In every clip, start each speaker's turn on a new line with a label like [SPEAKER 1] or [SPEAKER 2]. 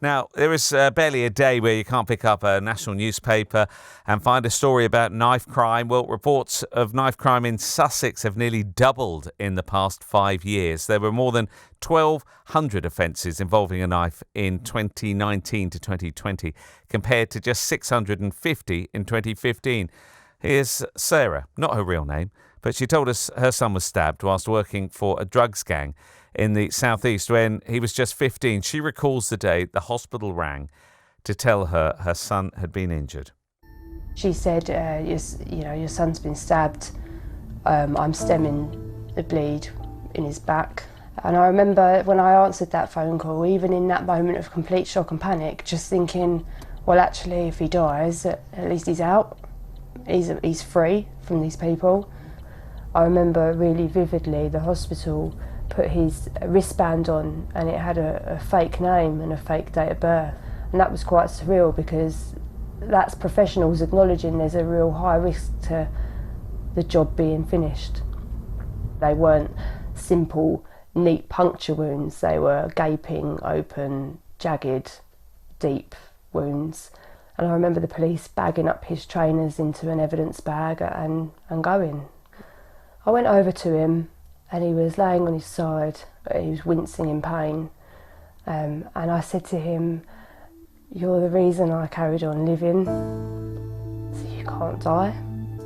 [SPEAKER 1] Now, there is barely a day where you can't pick up a national newspaper and find a story about knife crime. Well, reports of knife crime in Sussex have nearly doubled in the past 5 years. There were more than 1,200 offences involving a knife in 2019 to 2020, compared to just 650 in 2015. Here's Sarah, not her real name, but she told us her son was stabbed whilst working for a drugs gang in the southeast when he was just 15. She recalls the day the hospital rang to tell her her son had been injured.
[SPEAKER 2] She said, your son's been stabbed. I'm stemming the bleed in his back. And I remember when I answered that phone call, even in that moment of complete shock and panic, just thinking, well, actually, if he dies, at least he's out. He's free from these people. I remember really vividly the hospital put his wristband on and it had a fake name and a fake date of birth. And that was quite surreal because that's professionals acknowledging there's a real high risk to the job being finished. They weren't simple, neat puncture wounds. They were gaping, open, jagged, deep wounds. And I remember the police bagging up his trainers into an evidence bag and going. I went over to him and he was laying on his side. He was wincing in pain. And I said to him, "You're the reason I carried on living, so you can't die."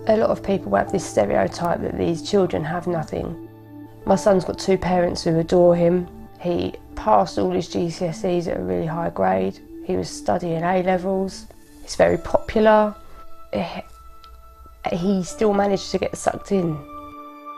[SPEAKER 2] A lot of people have this stereotype that these children have nothing. My son's got 2 parents who adore him. He passed all his GCSEs at a really high grade. He was studying A-levels. He's very popular. He still managed to get sucked in.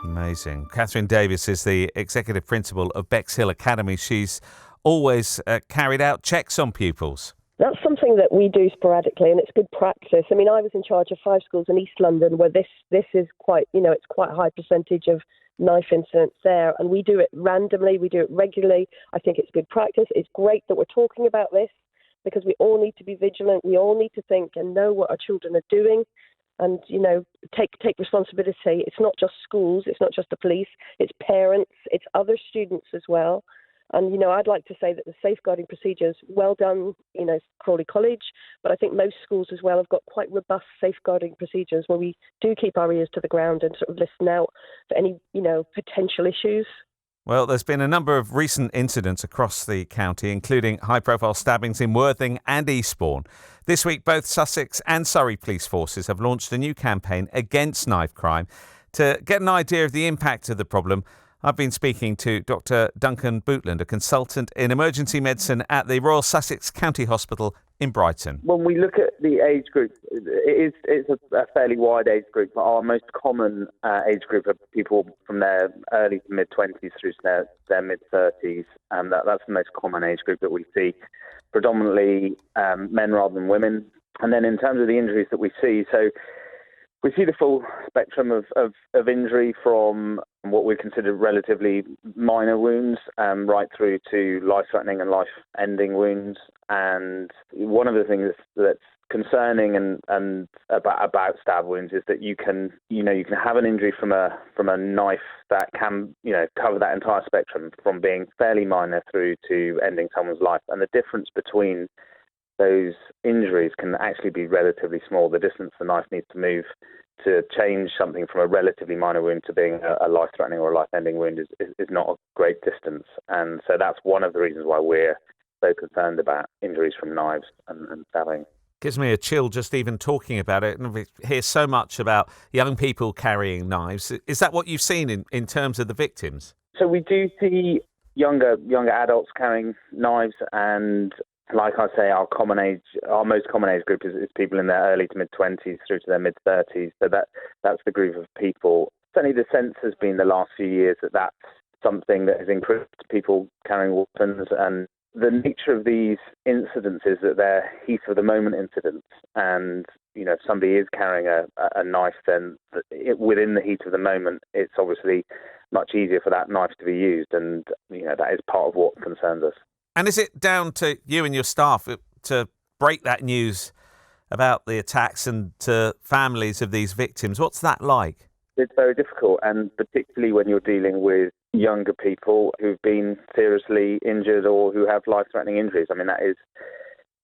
[SPEAKER 1] Amazing. Catherine Davis is the executive principal of Bexhill Academy. She's always carried out checks on pupils.
[SPEAKER 3] That's something that we do sporadically, and it's good practice. I mean, I was in charge of 5 schools in East London where this is quite, it's quite a high percentage of knife incidents there, and we do it randomly, we do it regularly. I think it's good practice. It's great that we're talking about this because we all need to be vigilant. We all need to think and know what our children are doing. And, take responsibility. It's not just schools, it's not just the police, it's parents, it's other students as well. And, I'd like to say that the safeguarding procedures, well done, Crawley College, but I think most schools as well have got quite robust safeguarding procedures where we do keep our ears to the ground and sort of listen out for any, potential issues.
[SPEAKER 1] Well, there's been a number of recent incidents across the county, including high-profile stabbings in Worthing and Eastbourne. This week, both Sussex and Surrey police forces have launched a new campaign against knife crime. To get an idea of the impact of the problem, I've been speaking to Dr. Duncan Bootland, a consultant in emergency medicine at the Royal Sussex County Hospital in Brighton.
[SPEAKER 4] When we look at the age group, it's a fairly wide age group, but our most common age group are people from their early to mid-20s through to their mid-30s. That's the most common age group that we see, predominantly men rather than women. And then in terms of the injuries that we see, so we see the full spectrum of injury from what we consider relatively minor wounds right through to life-threatening and life-ending wounds. And one of the things that's concerning and about stab wounds is that you can have an injury from a knife that can cover that entire spectrum from being fairly minor through to ending someone's life. And the difference between those injuries can actually be relatively small. The distance the knife needs to move to change something from a relatively minor wound to being a life-threatening or a life-ending wound is not a great distance. And so that's one of the reasons why we're so concerned about injuries from knives and stabbing.
[SPEAKER 1] Gives me a chill just even talking about it. And we hear so much about young people carrying knives. Is that what you've seen in terms of the victims?
[SPEAKER 4] So we do see younger adults carrying knives, and like I say, our most common age group is people in their early to mid-20s through to their mid-30s. So that's the group of people. Certainly the sense has been the last few years that that's something that has increased, people carrying weapons. And the nature of these incidents is that they're heat-of-the-moment incidents. And, if somebody is carrying a knife, then within the heat of the moment, it's obviously much easier for that knife to be used. And, that is part of what concerns us.
[SPEAKER 1] And is it down to you and your staff to break that news about the attacks and to families of these victims? What's that like?
[SPEAKER 4] It's very difficult, and particularly when you're dealing with younger people who've been seriously injured or who have life-threatening injuries. I mean, it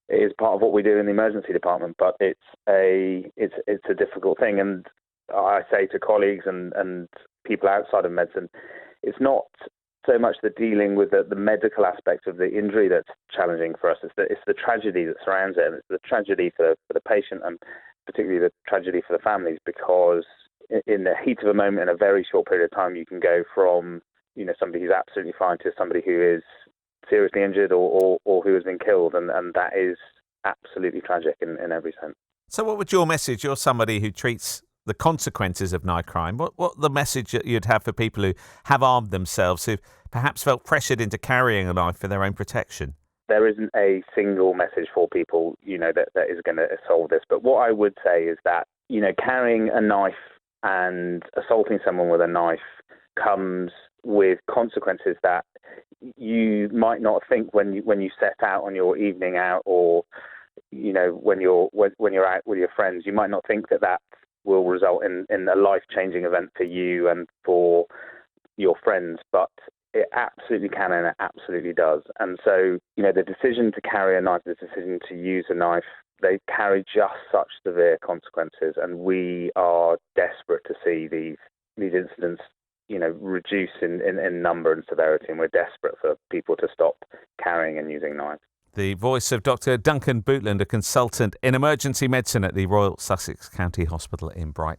[SPEAKER 4] is part of what we do in the emergency department, but it's a difficult thing. And I say to colleagues and people outside of medicine, it's not so much the dealing with the medical aspect of the injury that's challenging for us. It's the tragedy that surrounds it, and it's the tragedy for the patient, and particularly the tragedy for the families, because in the heat of a moment, in a very short period of time, you can go from somebody who's absolutely fine to somebody who is seriously injured or who has been killed, and that is absolutely tragic in every sense.
[SPEAKER 1] So what would your message, you're somebody who treats the consequences of knife crime, what the message that you'd have for people who have armed themselves, who've perhaps felt pressured into carrying a knife for their own protection?
[SPEAKER 4] There isn't a single message for people, that is going to solve this. But what I would say is that, carrying a knife and assaulting someone with a knife comes with consequences that you might not think when you set out on your evening out, or when you're out with your friends. You might not think that will result in a life-changing event for you and for your friends, but it absolutely can, and it absolutely does. And so, the decision to carry a knife, the decision to use a knife, they carry just such severe consequences, and we are desperate to see these incidents reduce in number and severity, and we're desperate for people to stop carrying and using knives.
[SPEAKER 1] The voice of Dr. Duncan Bootland, a consultant in emergency medicine at the Royal Sussex County Hospital in Brighton.